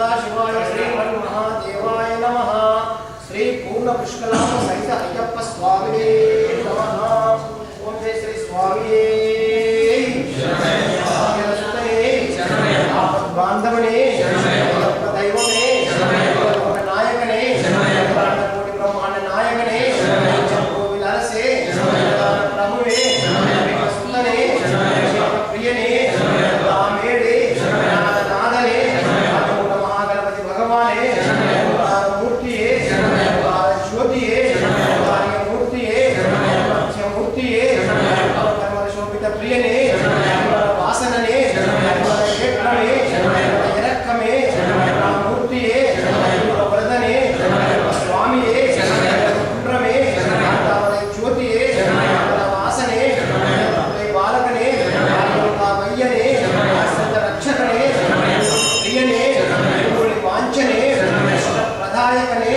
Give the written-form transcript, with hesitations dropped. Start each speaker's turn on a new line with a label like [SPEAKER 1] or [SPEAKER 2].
[SPEAKER 1] सदाशिवाय श्रीमन्महादेवाय नमः। श्री पूर्ण पुष्कलाम सहित अय्यप्प स्वामिने नमः। ओम जय श्री स्वामिये बांधवने दैवने नायकने कोटि ब्रह्मांड नायकने विलासे प्रभुवे सुंदरे प्रियने रामेडे नादने महागणपति भगवाने मूर्तिये ज्योतिये मूर्तिये मूर्तिये शोभित प्रियने वासनने वरदने स्वामिये पुत्रमे ज्योतिये वासने बालकने वैयने रक्षकने प्रियने वांचने प्रदायकने